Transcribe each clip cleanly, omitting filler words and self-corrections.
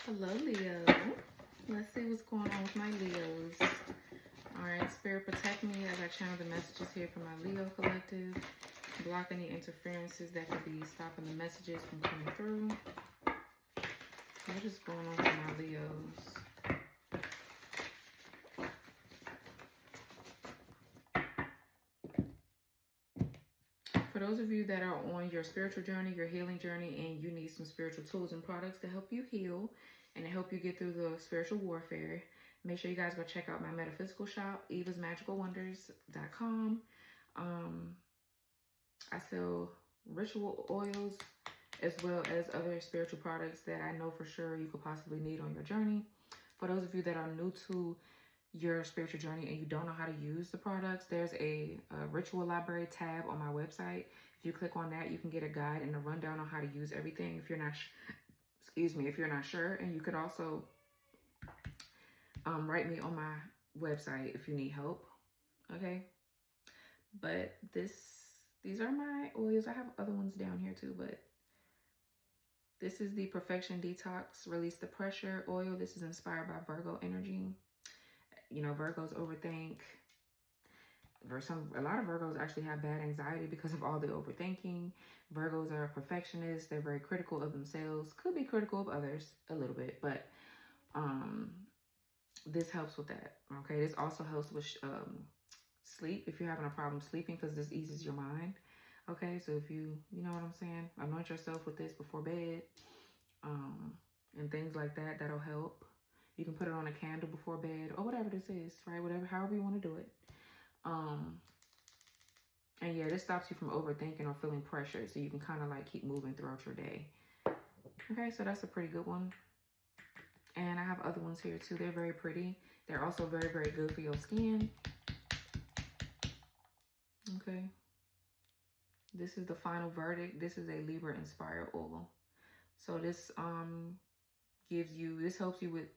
Hello, Leo. Let's see what's going on with my Leos. All right, Spirit, protect me as I channel the messages here from my Leo collective. Block any interferences that could be stopping the messages from coming through. What is going on with my Leos? For those of you that are on your spiritual journey, your healing journey, and you need some spiritual tools and products to help you heal and to help you get through the spiritual warfare, make sure you guys go check out my metaphysical shop, evasmagicalwonders.com. I sell ritual oils as well as other spiritual products that I know for sure you could possibly need on your journey. For those of you that are new to your spiritual journey and you don't know how to use the products, there's a ritual library tab on my website. If you click on that, you can get a guide and a rundown on how to use everything if you're not if you're not sure. And you could also write me on my website if you need help. Okay, but these are my oils. I have other ones down here too, but this is the Perfection Detox Release the Pressure oil. This is inspired by Virgo energy. You know, Virgos overthink. A lot of Virgos actually have bad anxiety because of all the overthinking. Virgos are perfectionists. They're very critical of themselves. Could be critical of others a little bit, but this helps with that. Okay, this also helps with sleep if you're having a problem sleeping, because this eases your mind. Okay, so if you know what I'm saying, anoint yourself with this before bed, and things like that. That'll help. You can put it on a candle before bed or whatever this is, right? However you want to do it. And yeah, this stops you from overthinking or feeling pressured, so you can kind of like keep moving throughout your day. Okay, so that's a pretty good one. And I have other ones here too. They're very pretty. They're also very, very good for your skin. Okay. This is the final verdict. This is a Libra inspired oil. So this helps you with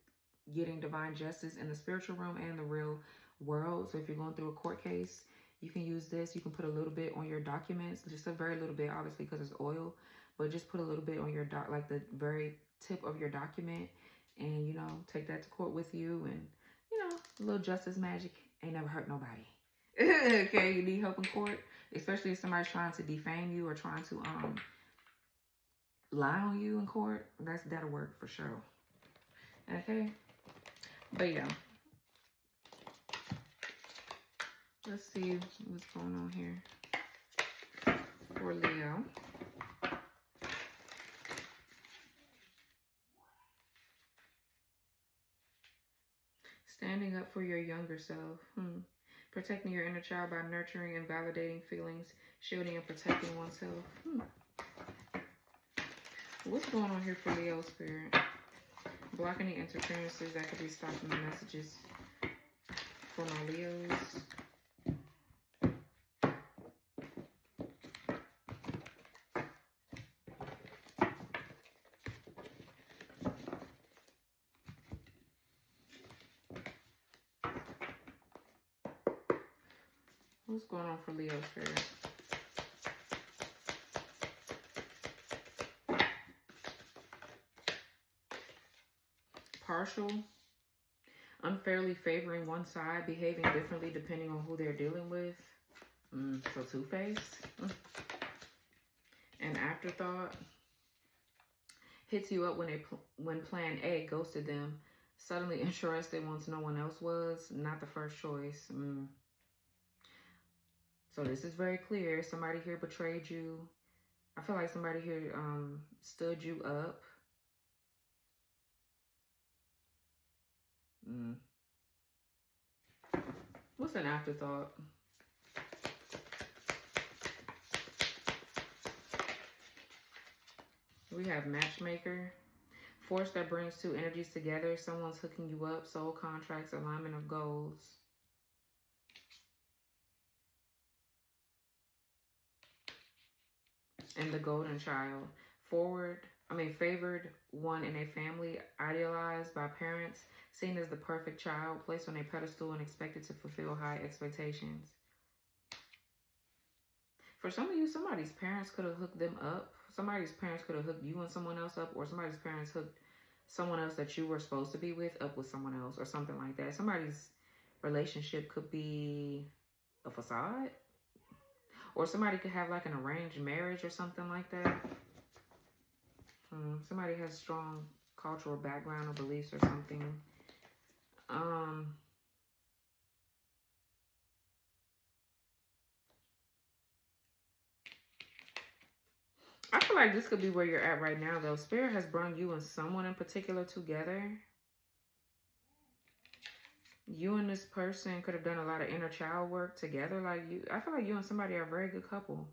getting divine justice in the spiritual realm and the real world. So if you're going through a court case, you can use this. You can put a little bit on your documents, just a very little bit, obviously, because it's oil, but just put a little bit on your like the very tip of your document, and you know, take that to court with you. And you know, a little justice magic ain't never hurt nobody. Okay, you need help in court, especially if somebody's trying to defame you or trying to lie on you in court. That'll work for sure. Okay. But yeah, let's see what's going on here for Leo. Standing up for your younger self. Protecting your inner child by nurturing and validating feelings, shielding and protecting oneself. What's going on here for Leo Spirit? Block any interferences that could be stopping the messages for my Leos. What's going on for Leo Spirit? Partial, unfairly favoring one side, behaving differently depending on who they're dealing with. So two-faced. An afterthought. Hits you up when plan A ghosted them. Suddenly interested once no one else was. Not the first choice. So this is very clear. Somebody here betrayed you. I feel like somebody here stood you up. What's an afterthought? We have matchmaker. Force that brings two energies together. Someone's hooking you up. Soul contracts. Alignment of goals. And the golden child. Favored one in a family, idealized by parents, seen as the perfect child, placed on a pedestal and expected to fulfill high expectations. For some of you, somebody's parents could have hooked them up. Somebody's parents could have hooked you and someone else up, or somebody's parents hooked someone else that you were supposed to be with up with someone else or something like that. Somebody's relationship could be a facade, or somebody could have like an arranged marriage or something like that. Somebody has strong cultural background or beliefs or something. I feel like this could be where you're at right now, though. Spirit has brought you and someone in particular together. You and this person could have done a lot of inner child work together. Like I feel like you and somebody are a very good couple.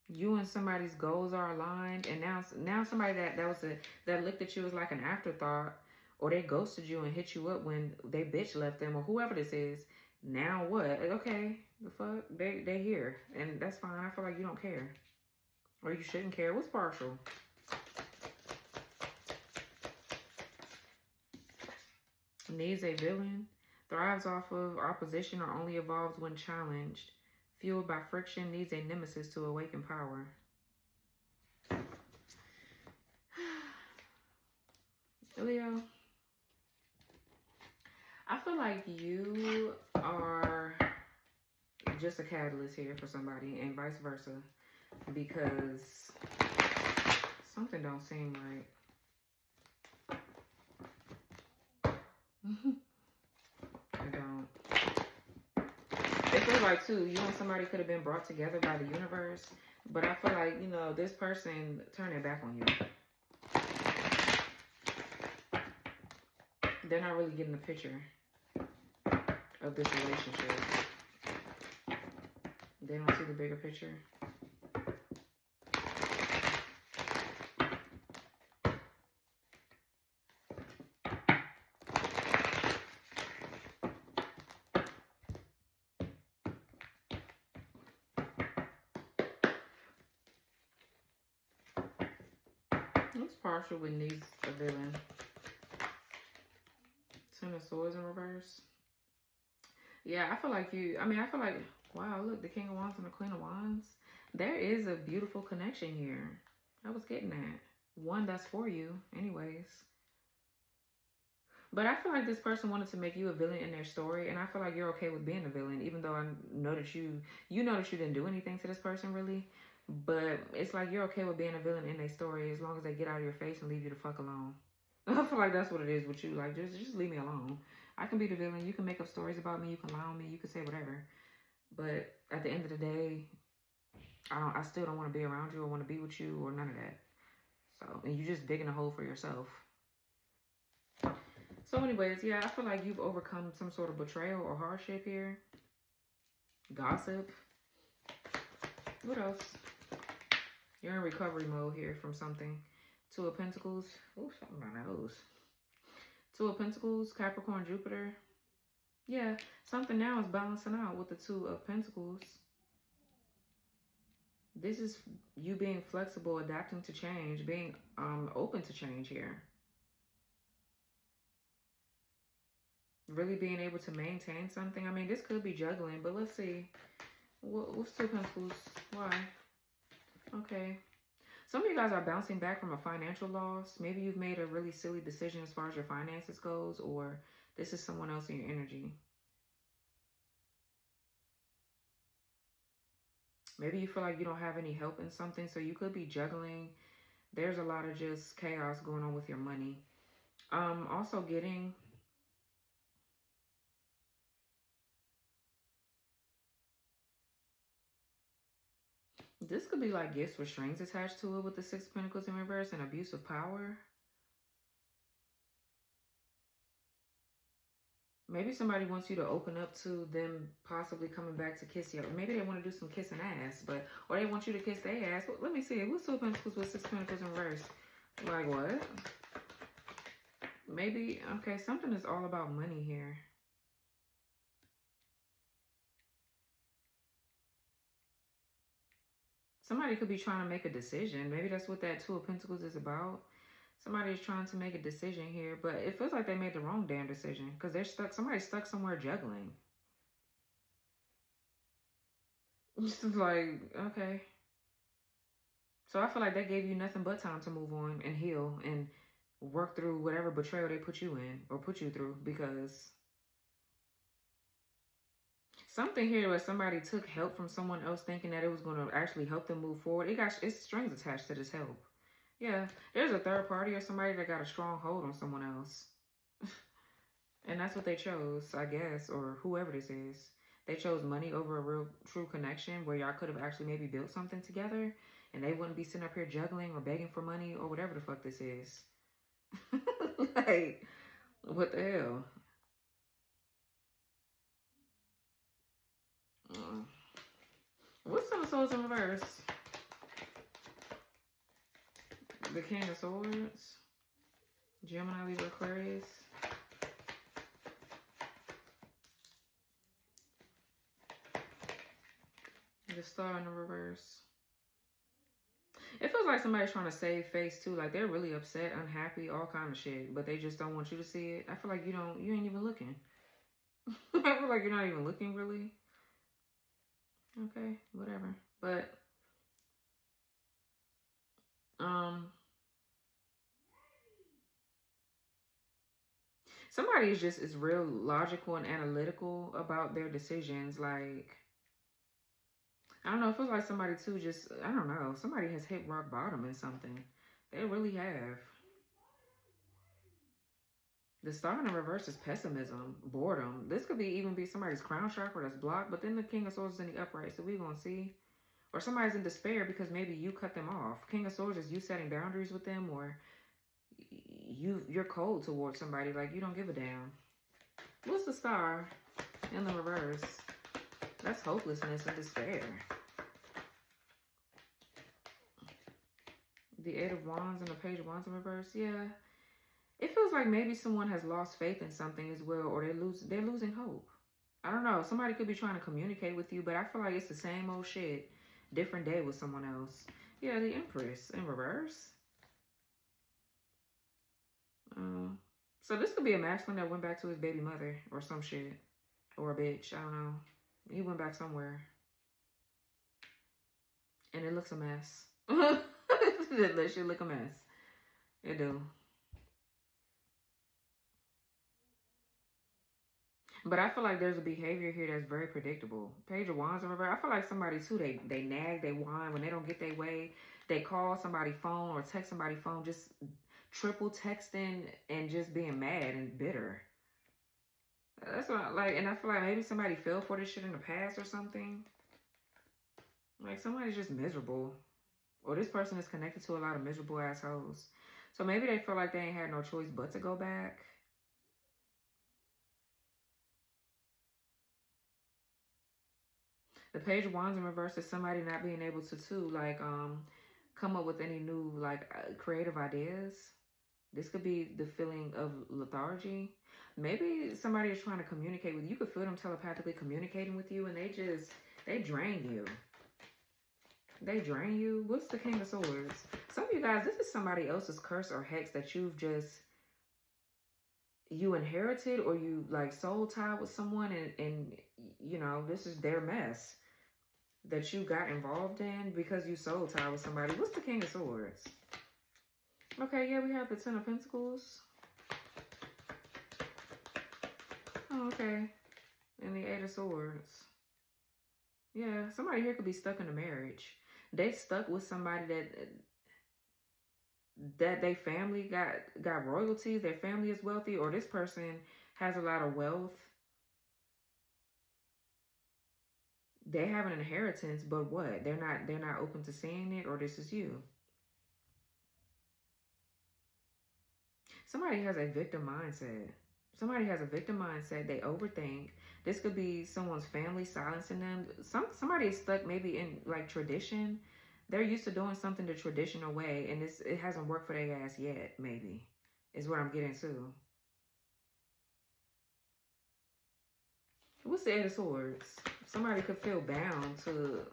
You and somebody's goals are aligned, and now somebody that looked at you as like an afterthought, or they ghosted you and hit you up when they bitch left them, or whoever this is. Now what? Okay, the fuck? They here, and that's fine. I feel like you don't care, or you shouldn't care. What's partial? Needs a villain. Thrives off of opposition or only evolves when challenged. Fueled by friction, needs a nemesis to awaken power. Leo, I feel like you are just a catalyst here for somebody, and vice versa, because something don't seem right. I don't. It feels like, too, you and somebody could have been brought together by the universe, but I feel like, you know, this person turned their back on you. They're not really getting the picture of this relationship. They don't see the bigger picture. Looks partial with needs a villain. Ten of Swords in reverse. Yeah, I feel like wow, look, the King of Wands and the Queen of Wands. There is a beautiful connection here. I was getting that. One that's for you, anyways. But I feel like this person wanted to make you a villain in their story, and I feel like you're okay with being a villain, even though I know that you know that you didn't do anything to this person, really. But it's like you're okay with being a villain in their story as long as they get out of your face and leave you the fuck alone. I feel like that's what it is with you. Like, just leave me alone. I can be the villain. You can make up stories about me. You can lie on me. You can say whatever. But at the end of the day, I still don't want to be around you or want to be with you or none of that. So, and you're just digging a hole for yourself. So anyways, yeah, I feel like you've overcome some sort of betrayal or hardship here. Gossip. What else? You're in recovery mode here from something. Two of Pentacles. Ooh, something on my nose. Two of Pentacles, Capricorn, Jupiter. Yeah, something now is balancing out with the Two of Pentacles. This is you being flexible, adapting to change, being open to change here. Really being able to maintain something. I mean, this could be juggling, but let's see. What's Two of Pentacles? Why? Okay. Some of you guys are bouncing back from a financial loss. Maybe you've made a really silly decision as far as your finances goes, or this is someone else in your energy. Maybe you feel like you don't have any help in something, so you could be juggling. There's a lot of just chaos going on with your money. Also getting... This could be like gifts with strings attached to it with the Six of Pentacles in reverse and abuse of power. Maybe somebody wants you to open up to them possibly coming back to kiss you. Maybe they want to do some kissing ass, or they want you to kiss their ass. Let me see. What's Two of Pentacles with Six of Pentacles in reverse? Like what? Maybe, okay, something is all about money here. Somebody could be trying to make a decision. Maybe that's what that Two of Pentacles is about. Somebody is trying to make a decision here, but it feels like they made the wrong damn decision because they're stuck. Somebody's stuck somewhere juggling. It's like, okay. So I feel like they gave you nothing but time to move on and heal and work through whatever betrayal they put you in or put you through, because something here where somebody took help from someone else thinking that it was going to actually help them move forward. It's strings attached to this help. Yeah, there's a third party or somebody that got a strong hold on someone else. And that's what they chose, I guess, or whoever this is. They chose money over a real, true connection where y'all could have actually maybe built something together and they wouldn't be sitting up here juggling or begging for money or whatever the fuck this is. Like, what the hell? What's Ten of Swords in reverse? The King of Swords. Gemini, Libra, Aquarius. The Star in the reverse. It feels like somebody's trying to save face too. Like they're really upset, unhappy, all kind of shit. But they just don't want you to see it. I feel like you ain't even looking. I feel like you're not even looking really. Okay, whatever. But somebody is real logical and analytical about their decisions. Like, I don't know, it feels like somebody too I don't know, somebody has hit rock bottom in something. They really have. The Star in the reverse is pessimism, boredom. This could even be somebody's crown chakra that's blocked, but then the King of Swords is in the upright, so we're going to see. Or somebody's in despair because maybe you cut them off. King of Swords is you setting boundaries with them, or you're cold towards somebody, like you don't give a damn. What's the Star in the reverse? That's hopelessness and despair. The Eight of Wands and the Page of Wands in reverse, yeah. It feels like maybe someone has lost faith in something as well, or they're losing hope. I don't know. Somebody could be trying to communicate with you, but I feel like it's the same old shit, different day with someone else. Yeah, the Empress in reverse. So this could be a masculine that went back to his baby mother or some shit, or a bitch. I don't know. He went back somewhere, and it looks a mess. That shit look a mess. It do. But I feel like there's a behavior here that's very predictable. Page of Wands in reverse. I feel like somebody too, they nag, they whine when they don't get their way. They call somebody phone or text somebody phone, just triple texting and just being mad and bitter. That's what I like. And I feel like maybe somebody fell for this shit in the past or something. Like somebody's just miserable. Or this person is connected to a lot of miserable assholes. So maybe they feel like they ain't had no choice but to go back. The Page of Wands in reverse is somebody not being able to like come up with any new like creative ideas. This could be the feeling of lethargy. Maybe somebody is trying to communicate with you. You could feel them telepathically communicating with you, and they drain you. They drain you. What's the King of Swords? Some of you guys, this is somebody else's curse or hex that you inherited, or you like soul tied with someone, and you know, this is their mess that you got involved in because you soul tied with somebody. What's the King of Swords? Okay, yeah, we have the Ten of Pentacles. Oh, okay. And the Eight of Swords. Yeah, somebody here could be stuck in a marriage. They stuck with somebody that their family got royalties, their family is wealthy, or this person has a lot of wealth. They have an inheritance, but what? They're not open to seeing it, or this is you. Somebody has a victim mindset. Somebody has a victim mindset. They overthink. This could be someone's family silencing them. Somebody is stuck maybe in like tradition. They're used to doing something the traditional way, and it hasn't worked for their ass yet, maybe, is what I'm getting to. What's the Eight of Swords? Somebody could feel bound to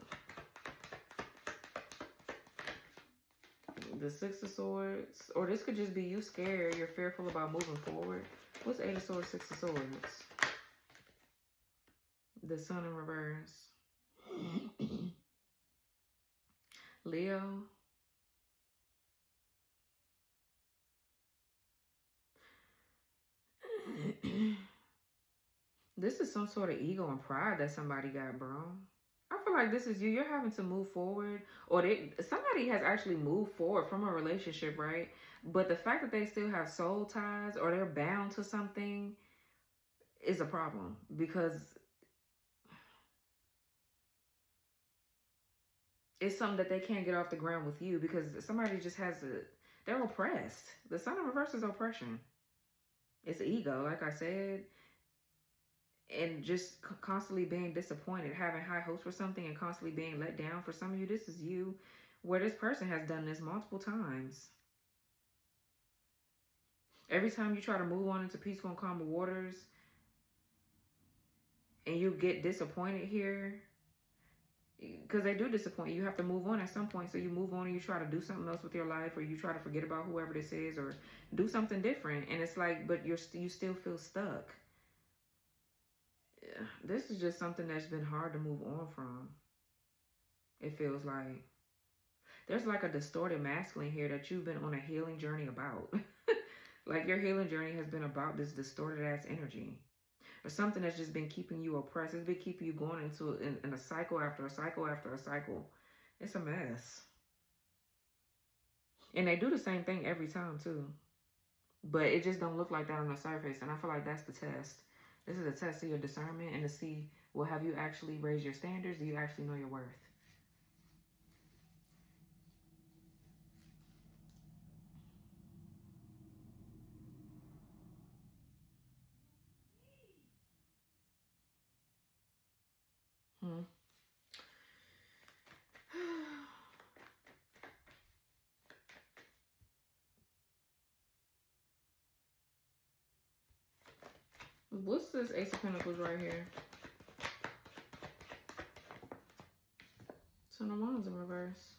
the Six of Swords. Or this could just be you scared. You're fearful about moving forward. What's Eight of Swords, Six of Swords? The Sun in reverse. Leo. This is some sort of ego and pride that somebody got, bro. I feel like this is you. You're having to move forward, or somebody has actually moved forward from a relationship, right? But the fact that they still have soul ties or they're bound to something is a problem, because it's something that they can't get off the ground with you, because somebody just they're oppressed. The Sun in reverse is oppression. It's ego, like I said. And just constantly being disappointed, having high hopes for something and constantly being let down. For some of you, this is you, where this person has done this multiple times. Every time you try to move on into peaceful and calmer waters and you get disappointed here, because they do disappoint you, you have to move on at some point. So you move on and you try to do something else with your life, or you try to forget about whoever this is, or do something different. And it's like, but you still feel stuck. This is just something that's been hard to move on from. It feels like there's like a distorted masculine here that you've been on a healing journey about. Like your healing journey has been about this distorted ass energy, or something that's just been keeping you oppressed. It's been keeping you going into in a cycle after a cycle after a cycle. It's a mess. And they do the same thing every time too, but it just don't look like that on the surface. And I feel like that's the test. This is a test of your discernment, and to see, well, have you actually raised your standards? Do you actually know your worth? What's this Ace of Pentacles right here? Ten of Wands in reverse.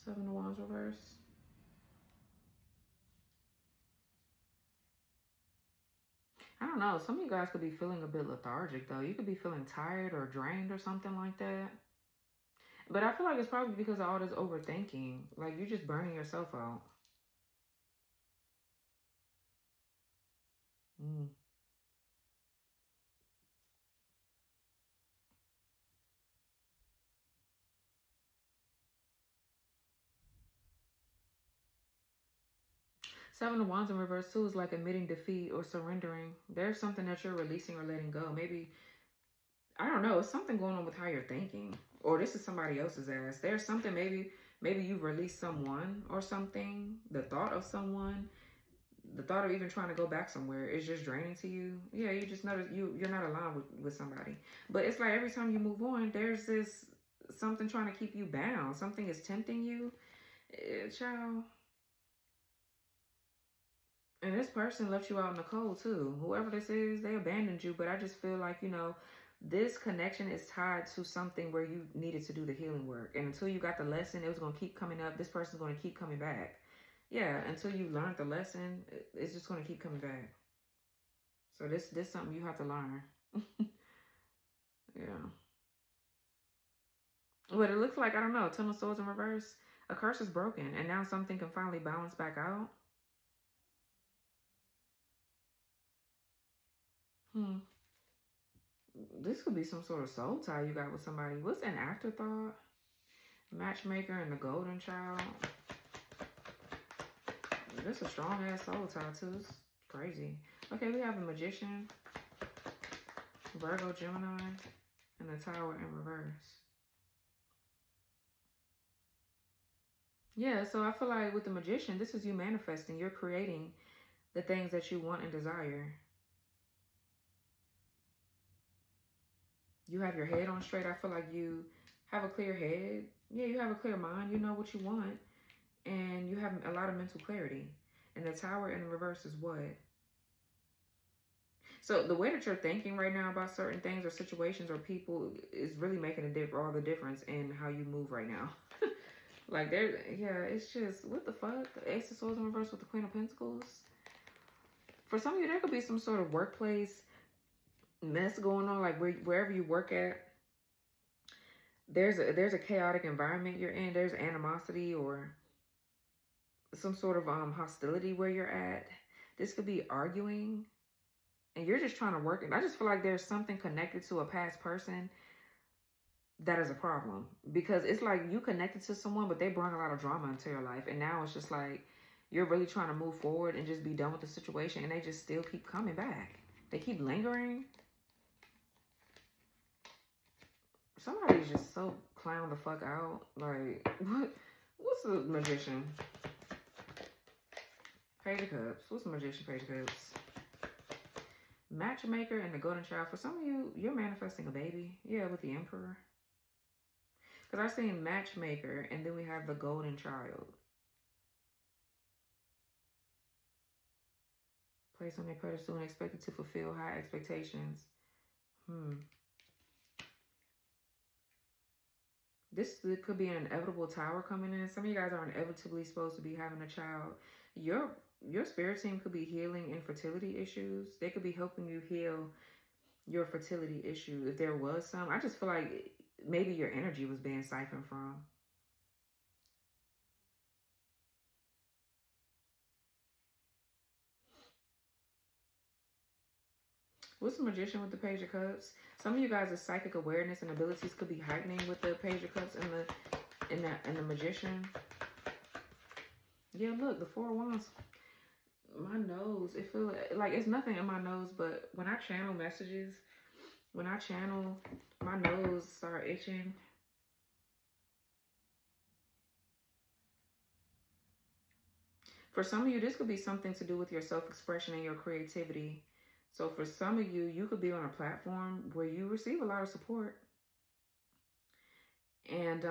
Seven of Wands reverse. I don't know. Some of you guys could be feeling a bit lethargic, though. You could be feeling tired or drained or something like that. But I feel like it's probably because of all this overthinking. Like, you're just burning yourself out. Seven of Wands in reverse too is like admitting defeat or surrendering. There's something that you're releasing or letting go. Maybe, I don't know, it's something going on with how you're thinking. Or this is somebody else's ass. There's something, maybe you've released someone or something. The thought of someone, the thought of even trying to go back somewhere is just draining to you. Yeah, you just notice you're not aligned with somebody. But it's like every time you move on, there's this something trying to keep you bound. Something is tempting you. Child. And this person left you out in the cold too. Whoever this is, they abandoned you. But I just feel like, you know, this connection is tied to something where you needed to do the healing work. And until you got the lesson, it was going to keep coming up. This person's going to keep coming back. Yeah, until you learned the lesson, it's just going to keep coming back. So this is something you have to learn. Yeah. But it looks like, I don't know, Ten of Swords in reverse. A curse is broken. And now something can finally balance back out. This could be some sort of soul tie you got with somebody. What's an afterthought? Matchmaker and the golden child. This is a strong ass soul tie too. It's crazy. Okay, we have a magician, Virgo, Gemini, and the Tower in reverse. Yeah, so I feel like with the magician, this is you manifesting. You're creating the things that you want and desire. You have your head on straight. I feel like you have a clear head. Yeah, you have a clear mind. You know what you want. And you have a lot of mental clarity. And the Tower in the reverse is what? So the way that you're thinking right now about certain things or situations or people is really making all the difference in how you move right now. Like, yeah, it's just, what the fuck? The Ace of Swords in reverse with the Queen of Pentacles. For some of you, there could be some sort of workplace mess going on, like wherever you work at. There's a chaotic environment you're in. There's animosity or some sort of hostility where you're at. This could be arguing and you're just trying to work it. I just feel like there's something connected to a past person that is a problem, because it's like you connected to someone, but they brought a lot of drama into your life. And now it's just like you're really trying to move forward and just be done with the situation. And they just still keep coming back. They keep lingering. Somebody's just so clown the fuck out. Like, what's the Magician? Page of Cups. What's the Magician? Page of Cups. Matchmaker and the Golden Child. For some of you, you're manifesting a baby. Yeah, with the Emperor. Because I've seen Matchmaker, and then we have the Golden Child. Placed on their pedestal and expected to fulfill high expectations. This could be an inevitable tower coming in. Some of you guys are inevitably supposed to be having a child. Your spirit team could be healing infertility issues. They could be helping you heal your fertility issue if there was some. I just feel like maybe your energy was being siphoned from. What's the Magician with the Page of Cups? Some of you guys' psychic awareness and abilities could be heightening with the Page of Cups and the Magician. Yeah, look, the Four of Wands. My nose, it feels like it's nothing in my nose, but when I channel messages, my nose start itching. For some of you, this could be something to do with your self-expression and your creativity. So for some of you, you could be on a platform where you receive a lot of support. And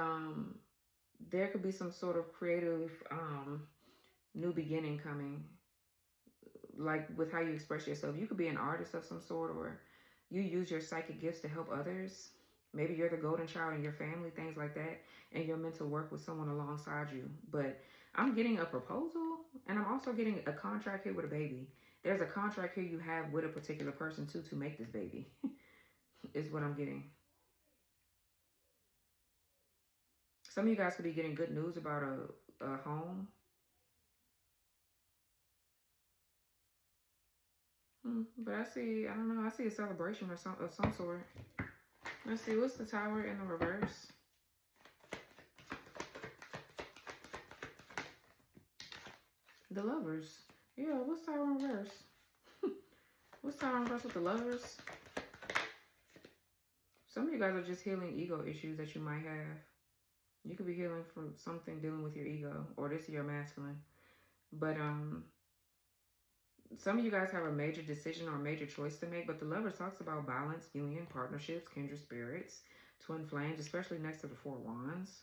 there could be some sort of creative new beginning coming. Like with how you express yourself. You could be an artist of some sort, or you use your psychic gifts to help others. Maybe you're the golden child in your family, things like that. And you're meant to work with someone alongside you. But I'm getting a proposal, and I'm also getting a contract here with a baby. There's a contract here you have with a particular person too to make this baby. Is what I'm getting. Some of you guys could be getting good news about a home. But I don't know, I see a celebration of some sort. Let's see, what's the Tower in the reverse? The Lovers. Yeah, what's Tower in reverse? What's Tower in reverse with the Lovers? Some of you guys are just healing ego issues that you might have. You could be healing from something dealing with your ego, or this is your masculine. But some of you guys have a major decision or a major choice to make, but the Lovers talks about balance, union, partnerships, kindred spirits, twin flames, especially next to the Four Wands.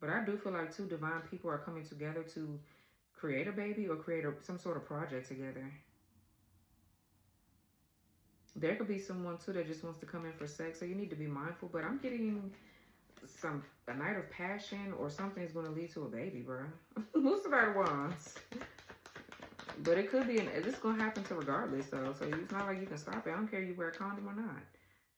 But I do feel like two divine people are coming together to create a baby or create some sort of project together. There could be someone too that just wants to come in for sex, so you need to be mindful. But I'm getting a night of passion, or something is going to lead to a baby, bro. What's the Knight of Wands? But it could be, this is going to happen to regardless, though. So it's not like you can stop it. I don't care if you wear a condom or not.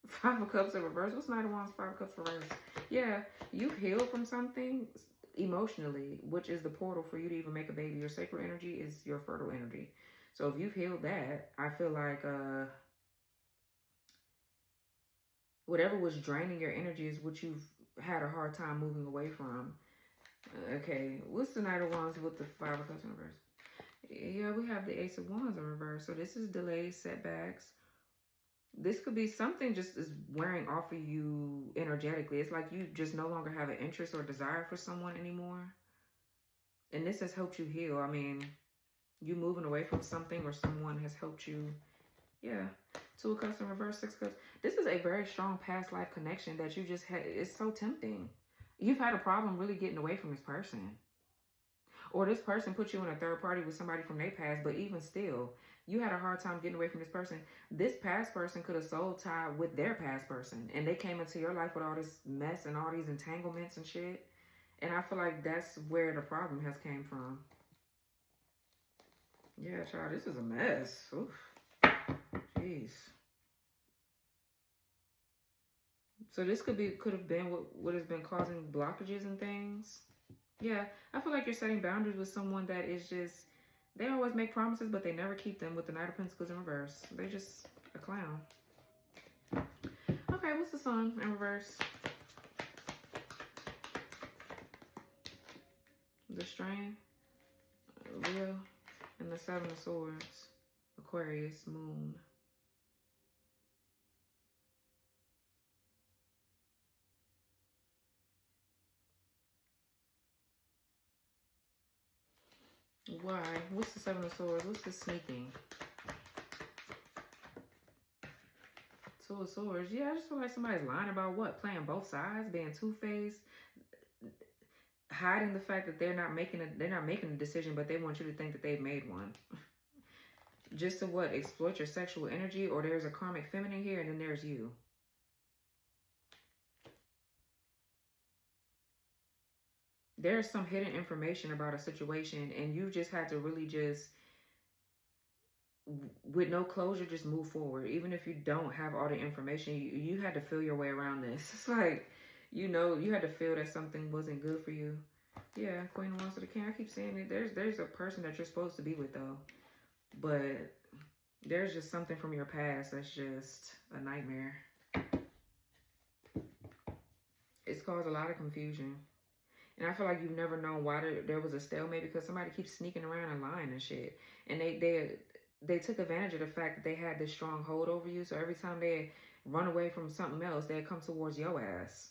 Five of Cups in reverse. What's Knight of Wands, Five of Cups reverse? Yeah, you've healed from something emotionally, which is the portal for you to even make a baby. Your sacral energy is your fertile energy. So if you've healed that, I feel like whatever was draining your energy is what you've had a hard time moving away from. Okay, what's the Knight of Wands with the Five of Cups in reverse? Yeah, we have the Ace of Wands in reverse. So this is delays, setbacks. This could be something just is wearing off of you energetically. It's like you just no longer have an interest or desire for someone anymore. And this has helped you heal. I mean, you moving away from something or someone has helped you. Yeah. Two of Cups in reverse, Six of Cups. This is a very strong past life connection that you just had. It's so tempting. You've had a problem really getting away from this person. Or this person put you in a third party with somebody from their past, but even still, you had a hard time getting away from this person. This past person could have soul tied with their past person, and they came into your life with all this mess and all these entanglements and shit. And I feel like that's where the problem has came from. Yeah, child, this is a mess. Oof. Jeez. So this could have been what has been causing blockages and things. Yeah, I feel like you're setting boundaries with someone that is just They always make promises, but they never keep them with the Knight of Pentacles in reverse. They're just a clown. Okay, what's the Sun in reverse? The Strain, Leo, and the Seven of Swords, Aquarius, Moon. Why? What's the Seven of Swords? What's the sneaking? Two of Swords. Yeah, I just feel like somebody's lying about what? Playing both sides, being two-faced, hiding the fact that they're not making a decision, but they want you to think that they've made one. Just to what? Exploit your sexual energy, or there's a karmic feminine here, and then there's you. There's some hidden information about a situation, and you just had to really just, with no closure, just move forward. Even if you don't have all the information, you had to feel your way around this. It's like, you know, you had to feel that something wasn't good for you. Yeah, Queen of Wands to the King. I keep saying it. There's a person that you're supposed to be with, though. But there's just something from your past that's just a nightmare. It's caused a lot of confusion. And I feel like you've never known why there was a stalemate, because somebody keeps sneaking around and lying and shit. And they took advantage of the fact that they had this strong hold over you. So every time they run away from something else, they come towards your ass.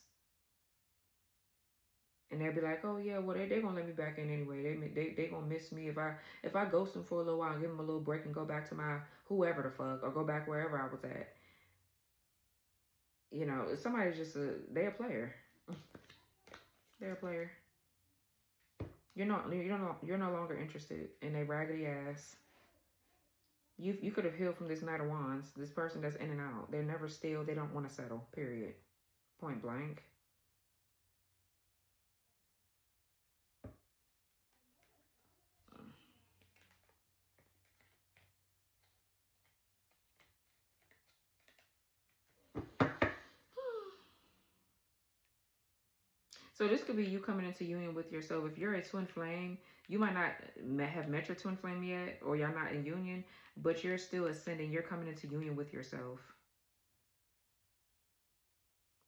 And they'll be like, oh yeah, well they're gonna let me back in anyway. They gonna miss me if I ghost them for a little while and give them a little break and go back to my whoever the fuck, or go back wherever I was at. You know, somebody's just they're a player. They're a player. You're no longer interested in a raggedy ass. You could have healed from this Knight of Wands. This person that's in and out. They're never still. They don't want to settle. Period. Point blank. So this could be you coming into union with yourself. If you're a twin flame, you might not have met your twin flame yet, or you're not in union, but you're still ascending. You're coming into union with yourself.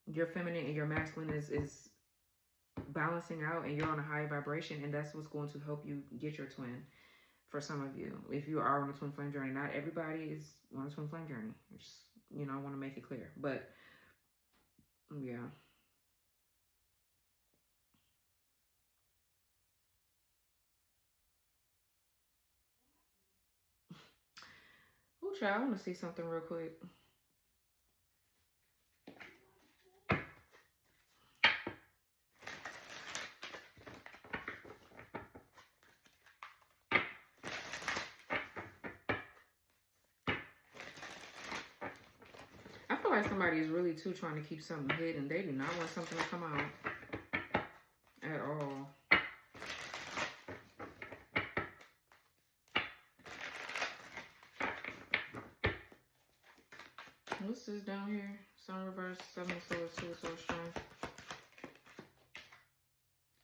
Your feminine and your masculine is balancing out, and you're on a higher vibration, and that's what's going to help you get your twin. For some of you, if you are on a twin flame journey, not everybody is on a twin flame journey. Just, you know, I want to make it clear, but yeah. Oh, child, I want to see something real quick. I feel like somebody is really too trying to keep something hidden. They do not want something to come out at all. What's this down here? Sun reverse, Seven of Swords, Two of Swords, Strength.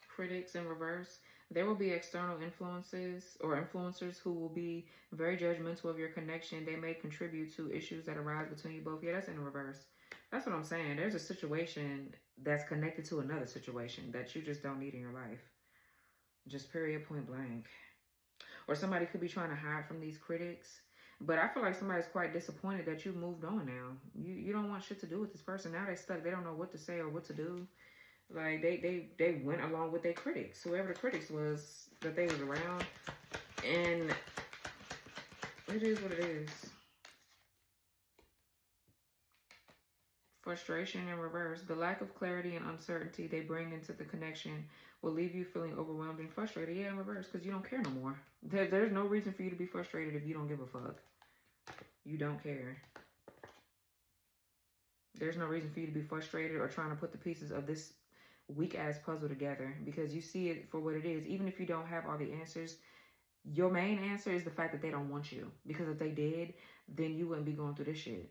Critics in reverse. There will be external influences or influencers who will be very judgmental of your connection. They may contribute to issues that arise between you both. Yeah, that's in reverse. That's what I'm saying. There's a situation that's connected to another situation that you just don't need in your life. Just period, point blank. Or somebody could be trying to hide from these critics. But I feel like somebody's quite disappointed that you've moved on now. You don't want shit to do with this person. Now they're stuck. They don't know what to say or what to do. Like, they went along with their critics. Whoever the critics was that they was around. And it is what it is. Frustration in reverse. The lack of clarity and uncertainty they bring into the connection will leave you feeling overwhelmed and frustrated. Yeah, in reverse, because you don't care no more. There's no reason for you to be frustrated if you don't give a fuck. You don't care. There's no reason for you to be frustrated or trying to put the pieces of this weak-ass puzzle together, because you see it for what it is. Even if you don't have all the answers, your main answer is the fact that they don't want you. Because if they did, then you wouldn't be going through this shit.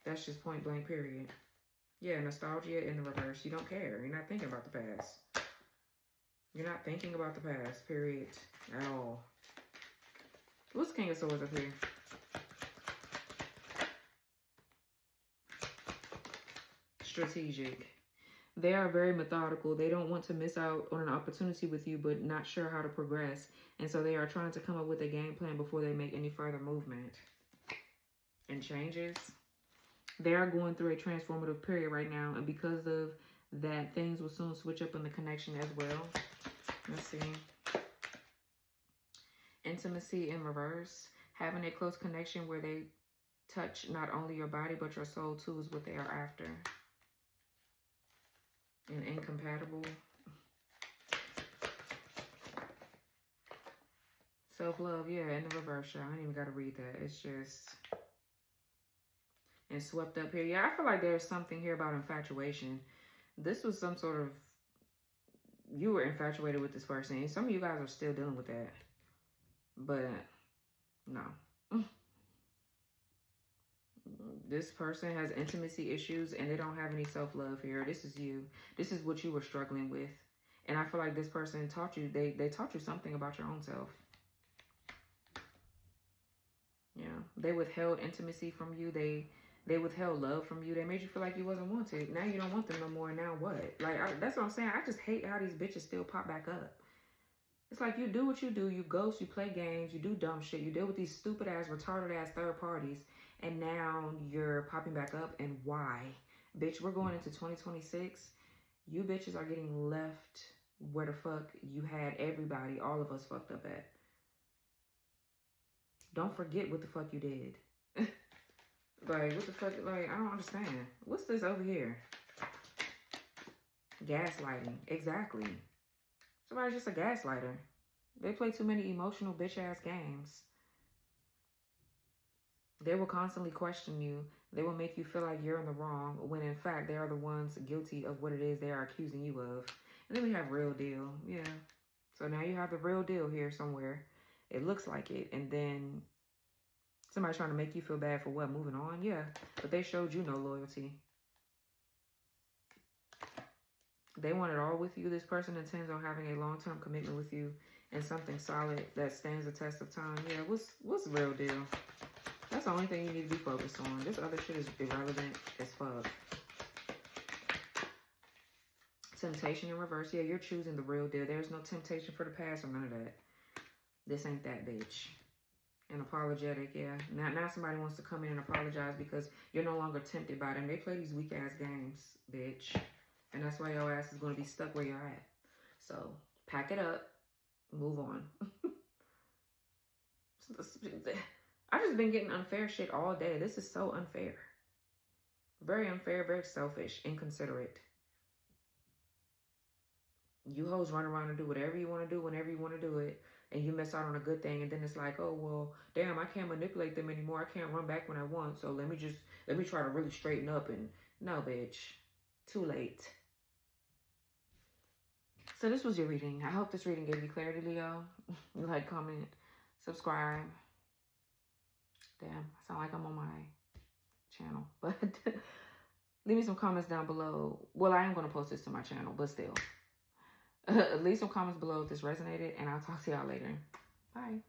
That's just point blank, period. Yeah, nostalgia in the reverse. You don't care. You're not thinking about the past. You're not thinking about the past, period, at all. What's King of Swords up here? Strategic. They are very methodical. They don't want to miss out on an opportunity with you, but not sure how to progress. And so they are trying to come up with a game plan before they make any further movement and changes. They are going through a transformative period right now. And because of that, things will soon switch up in the connection as well. Let's see. Intimacy in reverse. Having a close connection where they touch not only your body, but your soul too is what they are after. And incompatible. Self-love, yeah, in the reverse, y'all. I ain't even got to read that. It's just... And swept up here. Yeah, I feel like there's something here about infatuation. This was some sort of... You were infatuated with this person. And some of you guys are still dealing with that. But, no. This person has intimacy issues and they don't have any self-love here. This is you. This is what you were struggling with. And I feel like this person taught you, they taught you something about your own self. Yeah. They withheld intimacy from you. They withheld love from you. They made you feel like you wasn't wanted. Now you don't want them no more. Now what? Like, that's what I'm saying. I just hate how these bitches still pop back up. It's like you do what you do. You ghost, you play games, you do dumb shit. You deal with these stupid ass, retarded ass third parties. And now you're popping back up. And why? Bitch, we're going into 2026. You bitches are getting left where the fuck you had everybody, all of us fucked up at. Don't forget what the fuck you did. Like, what the fuck? Like, I don't understand. What's this over here? Gaslighting. Exactly. Somebody's just a gaslighter. They play too many emotional bitch-ass games. They will constantly question you. They will make you feel like you're in the wrong, when in fact, they are the ones guilty of what it is they are accusing you of. And then we have real deal. Yeah. So now you have the real deal here somewhere. It looks like it. And then somebody trying to make you feel bad for what? Moving on? Yeah. But they showed you no loyalty. They want it all with you. This person intends on having a long-term commitment with you and something solid that stands the test of time. Yeah, what's the real deal? That's the only thing you need to be focused on. This other shit is irrelevant as fuck. Temptation in reverse. Yeah, you're choosing the real deal. There's no temptation for the past or none of that. This ain't that bitch. And apologetic, yeah. Now somebody wants to come in and apologize because you're no longer tempted by them. They play these weak-ass games, bitch. And that's why your ass is going to be stuck where you're at. So, pack it up. Move on. I've just been getting unfair shit all day. This is so unfair. Very unfair, very selfish, inconsiderate. You hoes run around and do whatever you want to do whenever you want to do it. And you miss out on a good thing. And then it's like, oh, well, damn, I can't manipulate them anymore. I can't run back when I want. So let me try to really straighten up. And no, bitch. Too late. So this was your reading. I hope this reading gave you clarity, Leo. Like, comment, subscribe. Damn, I sound like I'm on my channel. But leave me some comments down below. Well, I am going to post this to my channel, but still. Leave some comments below if this resonated, and I'll talk to y'all later. Bye.